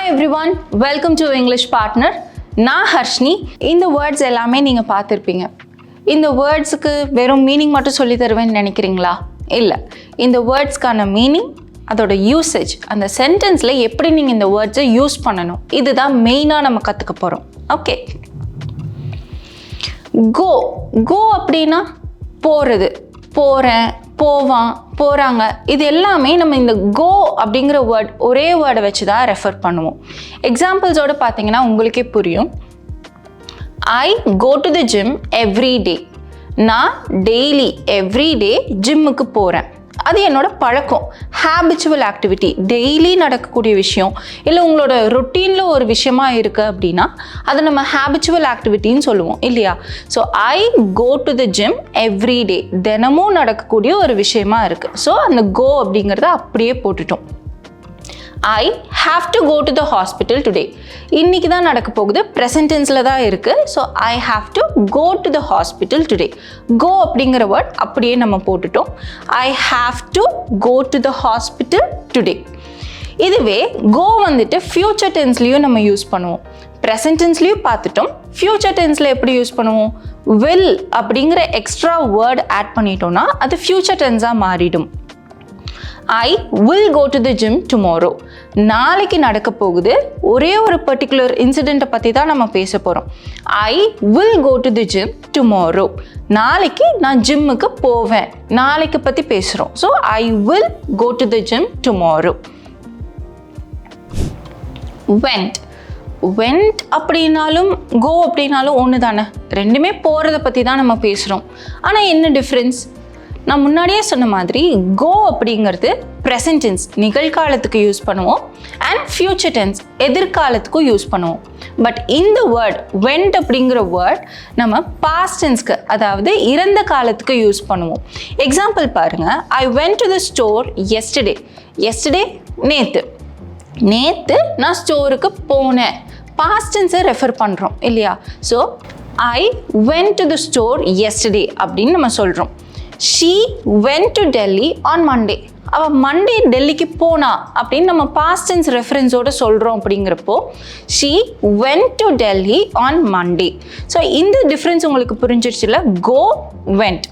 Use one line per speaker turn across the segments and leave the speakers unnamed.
Hi everyone, welcome to English Partner. நான் ஹர்ஷ்னி. இந்த words எல்லாமே நீங்கள் பார்த்துருப்பீங்க. இந்த வேர்ட்ஸுக்கு வெறும் மீனிங் மட்டும் சொல்லி தருவேன்னு நினைக்கிறீங்களா? இல்லை, இந்த வேர்ட்ஸ்க்கான மீனிங், அதோட யூசேஜ், அந்த சென்டென்ஸில் எப்படி நீங்கள் இந்த வேர்ட்ஸை யூஸ் பண்ணணும், இதுதான் மெயினாக நம்ம கற்றுக்க போகிறோம். ஓகே, கோ. கோ அப்படின்னா போகிறது, போகிறேன், போவான், போகிறாங்க. இது எல்லாமே நம்ம இந்த கோ அப்படிங்கிற வேர்ட், ஒரே வேர்டை வச்சு தான் ரெஃபர் பண்ணுவோம். எக்ஸாம்பிள்ஸோடு பார்த்தீங்கன்னா உங்களுக்கே புரியும். I go to the gym every day. நான் டெய்லி எவ்ரி டே ஜிம்முக்கு போகிறேன். அது என்னோட பழக்கம், ஹேபிச்சுவல் ஆக்டிவிட்டி, டெய்லி நடக்கக்கூடிய விஷயம், இல்லை உங்களோட ரொட்டீனில் ஒரு விஷயமா இருக்குது அப்படின்னா அதை நம்ம ஹேபிச்சுவல் ஆக்டிவிட்டின்னு சொல்லுவோம் இல்லையா? So I go to the gym every day, தினமும் நடக்கக்கூடிய ஒரு விஷயமா இருக்குது. ஸோ அந்த கோ அப்படிங்கிறத அப்படியே போட்டுட்டோம். I have to go to the hospital today. இன்னைக்கு தான் நடக்க போகுது, ப்ரெசன்ட் டென்ஸில் தான் இருக்குது. So I have to go to the hospital today. Go அப்படிங்கிற வேர்ட் அப்படியே நம்ம போட்டுட்டோம். I have to go to the hospital today. இதுவே go வந்துட்டு ஃபியூச்சர் டென்ஸ்லேயும் நம்ம யூஸ் பண்ணுவோம். ப்ரெசன்ட் டென்ஸ்லேயும் பார்த்துட்டோம். ஃபியூச்சர் டென்ஸில் எப்படி யூஸ் பண்ணுவோம்? will அப்படிங்கிற எக்ஸ்ட்ரா வேர்ட் ஆட் பண்ணிட்டோம்னா அது ஃபியூச்சர் டென்ஸாக மாறிடும். I will go to the gym tomorrow. நாளைக்கு நடக்க போகுது, ஒரே ஒரு பர்டிகுலர் இன்சிடெண்ட்டை பற்றி தான் நம்ம பேச போகிறோம். I will go to the gym tomorrow. நாளைக்கு நான் ஜிம்முக்கு போவேன், நாளைக்கு பற்றி பேசுகிறோம். So I will go to the gym tomorrow. went. went அப்படின்னாலும் go அப்படின்னாலும் ஒன்று தானே, ரெண்டுமே போகிறத பற்றி தான் நம்ம பேசுகிறோம். ஆனால் என்ன டிஃப்ரென்ஸ்? நான் முன்னாடியே சொன்ன மாதிரி கோ அப்படிங்கிறது ப்ரெசன்ட் டென்ஸ், நிகழ்காலத்துக்கு யூஸ் பண்ணுவோம், அண்ட் ஃபியூச்சர் டென்ஸ், எதிர்காலத்துக்கும் யூஸ் பண்ணுவோம். பட் இந்த வேர்ட் வெண்ட் அப்படிங்கிற வேர்ட் நம்ம பாஸ்ட் டென்ஸ்க்கு, அதாவது இறந்த காலத்துக்கு யூஸ் பண்ணுவோம். எக்ஸாம்பிள் பாருங்கள். I went to the store yesterday. Yesterday நேற்று, நேற்று நான் ஸ்டோருக்கு போனேன், பாஸ்ட் டென்ஸை ரெஃபர் பண்ணுறோம் இல்லையா? So I went to the store yesterday அப்படின்னு நம்ம சொல்கிறோம். She went to Delhi on Monday. அவள் மண்டே டெல்லிக்கு போனா அப்படின்னு நம்ம பாஸ்ட் டென்ஸ் ரெஃபரன்ஸோடு சொல்கிறோம். அப்படிங்கிறப்போ she went to Delhi on Monday. So இந்த டிஃப்ரென்ஸ் உங்களுக்கு புரிஞ்சிருச்சுல? go, went.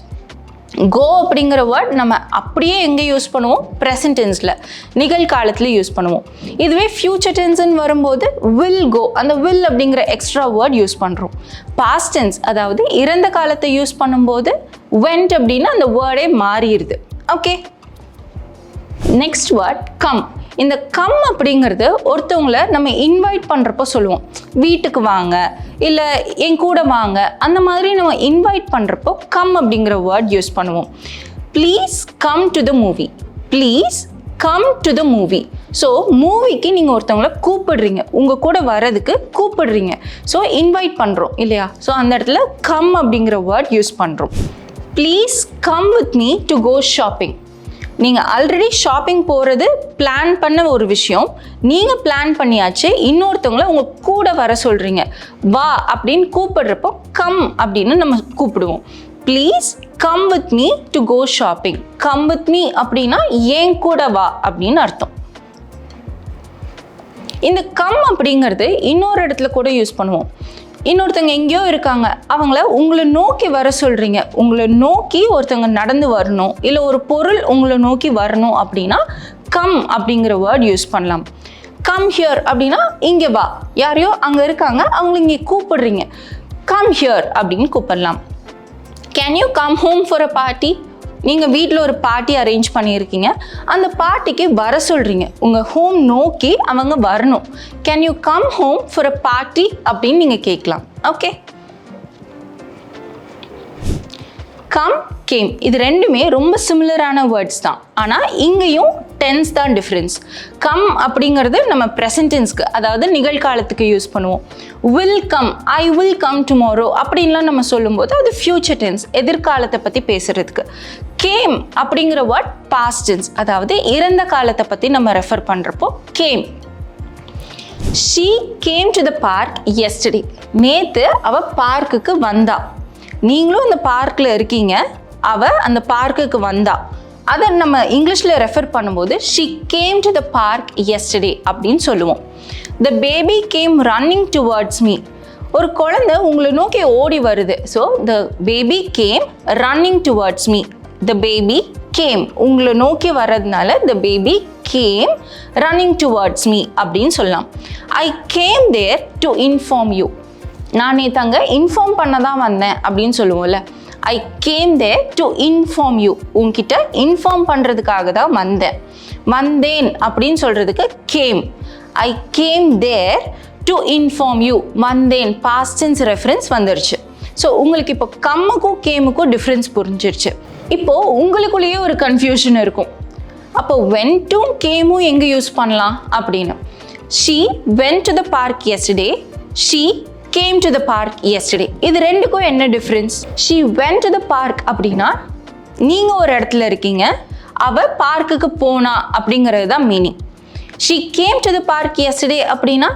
go அப்படிங்கிற வேர்ட் நம்ம அப்படியே எங்கே யூஸ் பண்ணுவோம்? ப்ரெசன்ட் டென்ஸில், நிகழ்காலத்தில் யூஸ் பண்ணுவோம். இதுவே ஃபியூச்சர் டென்ஸ்ன்னு வரும்போது will go, அந்த will அப்படிங்கிற எக்ஸ்ட்ரா வேர்ட் யூஸ் பண்ணுறோம். பாஸ்ட் டென்ஸ், அதாவது இறந்த காலத்தை யூஸ் பண்ணும்போது went அப்படின்னா அந்த வேர்டே மாறிடுது. Okay, next word come. இந்த கம் அப்படிங்கிறது ஒருத்தவங்களை நம்ம இன்வைட் பண்ணுறப்போ சொல்லுவோம். வீட்டுக்கு வாங்க, இல்லை என் கூட வாங்க, அந்த மாதிரி நம்ம இன்வைட் பண்ணுறப்போ கம் அப்படிங்கிற வேர்ட் யூஸ் பண்ணுவோம். Please come to the movie. Please come to the movie. So மூவிக்கு நீங்கள் ஒருத்தவங்களை கூப்பிடுறீங்க, உங்கள் கூட வர்றதுக்கு கூப்பிடுறீங்க. ஸோ இன்வைட் பண்ணுறோம் இல்லையா? ஸோ அந்த இடத்துல கம் அப்படிங்கிற வேர்ட் யூஸ் பண்ணுறோம். Please come with me to go shopping. நீங்கள் ஆல்ரெடி ஷாப்பிங் போகிறது பிளான் பண்ண ஒரு விஷயம், நீங்கள் பிளான் பண்ணியாச்சு, இன்னொருத்தவங்கள உங்கள் கூட வர சொல்கிறீங்க, வா அப்படின்னு கூப்பிடுறப்போ கம் அப்படின்னு நம்ம கூப்பிடுவோம். Please come with me to go shopping. Come with me அப்படின்னா ஏன் கூட வா அப்படின்னு அர்த்தம். இந்த கம் அப்படிங்கிறது இன்னொரு இடத்துல கூட யூஸ் பண்ணுவோம். இன்னொருத்தங்க எங்கேயோ இருக்காங்க, அவங்கள உங்களை நோக்கி வர சொல்கிறீங்க, உங்களை நோக்கி ஒருத்தவங்க நடந்து வரணும், இல்லை ஒரு பொருள் உங்களை நோக்கி வரணும் அப்படின்னா கம் அப்படிங்கிற வேர்ட் யூஸ் பண்ணலாம். கம் ஹியர் அப்படின்னா இங்கே வா, யாரையோ அங்கே இருக்காங்க, அவங்கள இங்கே கூப்பிடுறீங்க, கம் ஹியர் அப்படின்னு கூப்பிடலாம். Can you come home for a party? நீங்கள் வீட்டில் ஒரு பார்ட்டி அரேஞ்ச் பண்ணியிருக்கீங்க, அந்த பார்ட்டிக்கு வர சொல்கிறீங்க, உங்கள் ஹோம் நோக்கி அவங்க வரணும். Can you come home for a party அப்படின்னு நீங்கள் கேட்கலாம். ஓகே, கம், கேம், இது ரெண்டுமே ரொம்ப சிமிலரான வேர்ட்ஸ் தான். ஆனால் இங்கேயும் டென்ஸ் தான் டிஃப்ரென்ஸ். கம் அப்படிங்கிறது நம்ம ப்ரெசன்ட் டென்ஸ்க்கு, அதாவது நிகழ்காலத்துக்கு யூஸ் பண்ணுவோம். Will come, I will come tomorrow அப்படின்லாம் நம்ம சொல்லும்போது அது ஃபியூச்சர் டென்ஸ், எதிர்காலத்தை பற்றி பேசுகிறதுக்கு. கேம் அப்படிங்கிற வேர்ட் பாஸ்ட் டென்ஸ், அதாவது இறந்த காலத்தை பற்றி நம்ம ரெஃபர் பண்ணுறப்போ game. She came to the park yesterday. நேற்று அவள் பார்க்குக்கு வந்தா. நீங்களும் அந்த பார்க்கில் இருக்கீங்க, அவள் அந்த பார்க்குக்கு வந்தா. அதை நம்ம இங்கிலீஷில் ரெஃபர் பண்ணும்போது she came to the park yesterday அப்படின்னு சொல்லுவோம். the baby came running towards me. ஒரு குழந்தை உங்களை நோக்கி ஓடி வருது. So the baby came running towards me. the baby came உங்களை நோக்கி வர்றதுனால the baby came running towards me அப்படின்னு சொல்லலாம். I came there to inform you. நான் நேத்தாங்க இன்ஃபார்ம் பண்ண தான் வந்தேன் அப்படின்னு சொல்லுவோம்ல. I came there to inform you. உங்ககிட்ட இன்ஃபார்ம் பண்ணுறதுக்காக தான் வந்தேன் அப்படின்னு சொல்கிறதுக்கு came. I came there to inform you. வந்தேன் past tense reference வந்துருச்சு. ஸோ உங்களுக்கு இப்போ கம்முக்கும் கேமுக்கும் டிஃப்ரென்ஸ் புரிஞ்சிருச்சு. இப்போது உங்களுக்குள்ளேயே ஒரு கன்ஃபியூஷன் இருக்கும். அப்போ வென்ட்டும் கேமும் எங்கே யூஸ் பண்ணலாம் அப்படின்னு. she went to the park yesterday. she came to the park yesterday. இது ரெண்டுக்கும் என்ன difference? she went to the park அப்படின்னா நீங்கள் ஒரு இடத்துல இருக்கீங்க, அவள் பார்க்குக்கு போனா அப்படிங்கிறது தான் meaning. she came to the park yesterday அப்படின்னா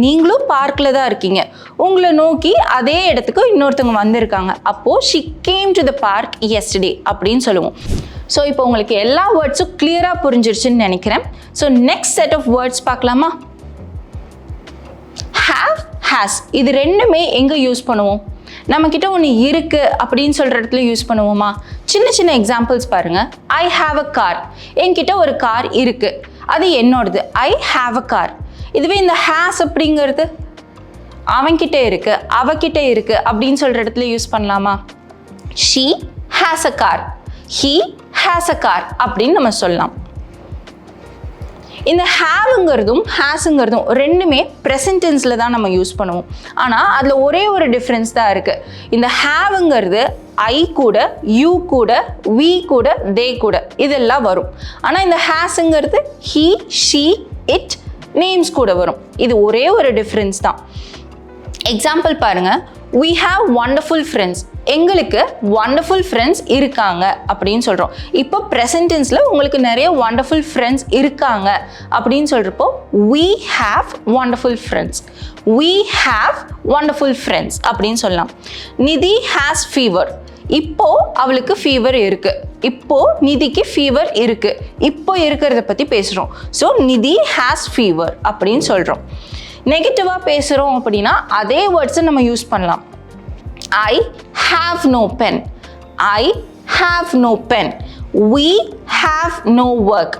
நீங்களும் பார்க்கில் தான் இருக்கீங்க, உங்களை நோக்கி அதே இடத்துக்கு இன்னொருத்தவங்க வந்திருக்காங்க. அப்போது she came to the park yesterday அப்படின்னு சொல்லுவோம். ஸோ இப்போ உங்களுக்கு எல்லா வேர்ட்ஸும் கிளியராக புரிஞ்சிருச்சுன்னு நினைக்கிறேன். So next set of words பார்க்கலாமா? have, has இது ரெண்டுமே எங்கே யூஸ் பண்ணுவோம்? நம்மக்கிட்ட ஒன்று இருக்குது அப்படின்னு சொல்கிற இடத்துல யூஸ் பண்ணுவோமா? சின்ன சின்ன எக்ஸாம்பிள்ஸ் பாருங்கள். I have a car. என்கிட்ட ஒரு கார் இருக்குது, அது என்னோடது. I have a car. இதுவே இந்த has அப்படிங்கிறது அவன்கிட்ட இருக்குது, அவகிட்ட இருக்குது அப்படின்னு சொல்கிற இடத்துல யூஸ் பண்ணலாமா? she has a car. he has a car அப்படின்னு நம்ம சொல்லலாம். இந்த ஹேவ்ங்கிறதும் ஹேஸுங்கிறதும் ரெண்டுமே ப்ரெசன்ட் டென்ஸில் தான் நம்ம யூஸ் பண்ணுவோம். ஆனால் அதில் ஒரே ஒரு டிஃப்ரென்ஸ் தான் இருக்குது. இந்த ஹேவுங்கிறது ஐ கூட, யூ கூட, வி கூட, தே கூட இதெல்லாம் வரும். ஆனால் இந்த ஹேஸுங்கிறது ஹீ, ஷீ, இட், நேம்ஸ் கூட வரும். இது ஒரே ஒரு டிஃப்ரென்ஸ் தான். எக்ஸாம்பிள் பாருங்கள். we have wonderful friends. எங்களுக்கு wonderful friends இருக்காங்க அப்படின்னு சொல்கிறோம். இப்போ ப்ரெசன்ட் டென்ஸில் உங்களுக்கு நிறைய wonderful friends இருக்காங்க அப்படின்னு சொல்கிறப்போ we have wonderful friends. we have wonderful friends அப்படின்னு சொல்லலாம். நிதி has fever. இப்போ அவளுக்கு ஃபீவர் இருக்கு. இப்போ நிதிக்கு ஃபீவர் இருக்கு. இப்போ இருக்கிறத பற்றி பேசுகிறோம். ஸோ நிதி has fever அப்படின்னு சொல்கிறோம். நெகட்டிவாக பேசுகிறோம் அப்படின்னா அதே வேர்ட்ஸை நம்ம யூஸ் பண்ணலாம். I have no pen. I have no pen. We have no work.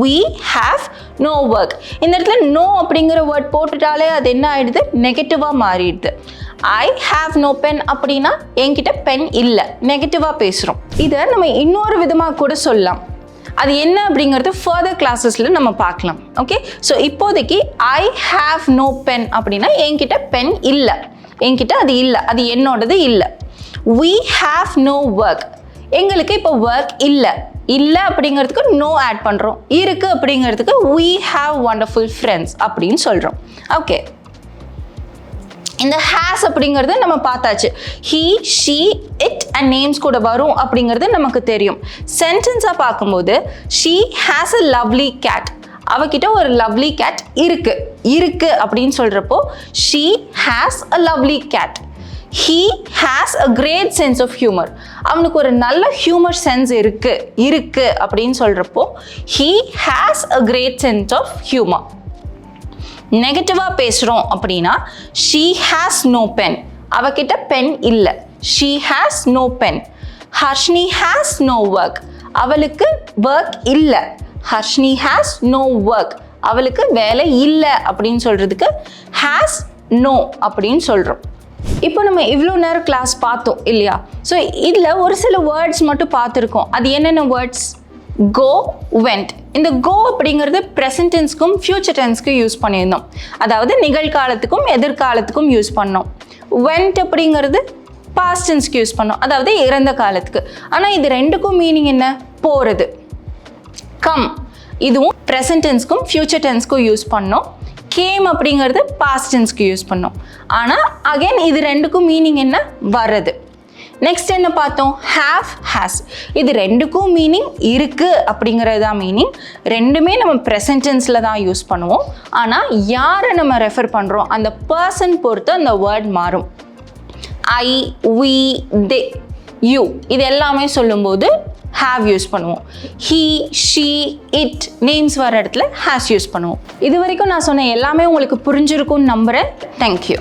We have no work. இந்த இடத்துல no அப்படிங்கிற வேர்ட் போட்டுட்டாலே அது என்ன ஆயிடுது? நெகட்டிவாக மாறிடுது. I have no pen அப்படின்னா என்கிட்ட பென் இல்லை, நெகட்டிவாக பேசுகிறோம். இதை நம்ம இன்னொரு விதமாக கூட சொல்லலாம். அது என்ன அப்படிங்கிறது ஃபர்தர் கிளாஸஸில் நம்ம பார்க்கலாம். ஓகே, ஸோ இப்போதைக்கு ஐ ஹாவ் நோ பென் அப்படின்னா என்கிட்ட பென் இல்லை, என்கிட்ட அது இல்லை, அது என்னோடது இல்லை. we have no work. எங்களுக்கு இப்போ ஒர்க் இல்லை, இல்லை அப்படிங்கிறதுக்கு நோ ஆட் பண்ணுறோம். இருக்குது அப்படிங்கிறதுக்கு we have wonderful friends அப்படின்னு சொல்கிறோம். ஓகே, இந்த has அப்படிங்கிறது நம்ம பார்த்தாச்சு. he, she, it and names கூட வரும் அப்படிங்கிறது நமக்கு தெரியும். சென்டென்ஸாக பார்க்கும்போது she has a lovely cat. அவகிட்ட ஒரு லவ்லி கேட் இருக்கு அப்படின்னு சொல்கிறப்போ she has a lovely cat. he has a great sense of humor. அவனுக்கு ஒரு நல்ல ஹியூமர் சென்ஸ் இருக்கு அப்படின்னு சொல்கிறப்போ he has a great sense of humor. நெகட்டிவாக பேசுகிறோம் அப்படின்னா she has no pen. அவகிட்ட பென் இல்லை, she has no pen. Harshini has no work. அவளுக்கு ஒர்க் இல்லை, ஹர்ஷினி has no work. அவளுக்கு வேலை இல்லை அப்படின்னு சொல்கிறதுக்கு has no அப்படின்னு சொல்கிறோம். இப்போ நம்ம இவ்வளோ நேரம் கிளாஸ் பார்த்தோம் இல்லையா? ஸோ இதில் ஒரு சில வேர்ட்ஸ் மட்டும் பார்த்துருக்கோம். அது என்னென்ன வேர்ட்ஸ்? go, went. இந்த go அப்படிங்கிறது ப்ரெசன்ட் டென்ஸ்க்கும் ஃபியூச்சர் டென்ஸ்க்கும் யூஸ் பண்ணியிருந்தோம். அதாவது நிகழ்காலத்துக்கும் எதிர்காலத்துக்கும் யூஸ் பண்ணோம். went அப்படிங்கிறது பாஸ்ட் டென்ஸ்க்கு யூஸ் பண்ணோம், அதாவது இறந்த காலத்துக்கு. ஆனால் இது ரெண்டுக்கும் மீனிங் என்ன? போகிறது. கம் இதுவும் ப்ரெசன்ட் டென்ஸ்க்கும் ஃபியூச்சர் டென்ஸ்க்கும் யூஸ் பண்ணோம். கேம் அப்படிங்கிறது பாஸ்ட் டென்ஸ்க்கு யூஸ் பண்ணோம். ஆனால் அகைன் இது ரெண்டுக்கும் மீனிங் என்ன? வர்றது. நெக்ஸ்ட் என்ன பார்த்தோம்? Have, has. இது ரெண்டுக்கும் மீனிங் இருக்குது அப்படிங்கிறது தான் மீனிங். ரெண்டுமே நம்ம ப்ரெசன்ட் டென்ஸில் தான் யூஸ் பண்ணுவோம். ஆனால் யாரை நம்ம ரெஃபர் பண்ணுறோம் அந்த பர்சன் பொறுத்து அந்த வேர்ட் மாறும். ஐ, we, they. யூ இது எல்லாமே சொல்லும்போது have யூஸ் பண்ணுவோம். he, she, it நேம்ஸ் வர இடத்துல has யூஸ் பண்ணுவோம். இது வரைக்கும் நான் சொன்ன எல்லாமே உங்களுக்கு புரிஞ்சிருக்கும்னு நம்புகிறேன். தேங்க்யூ.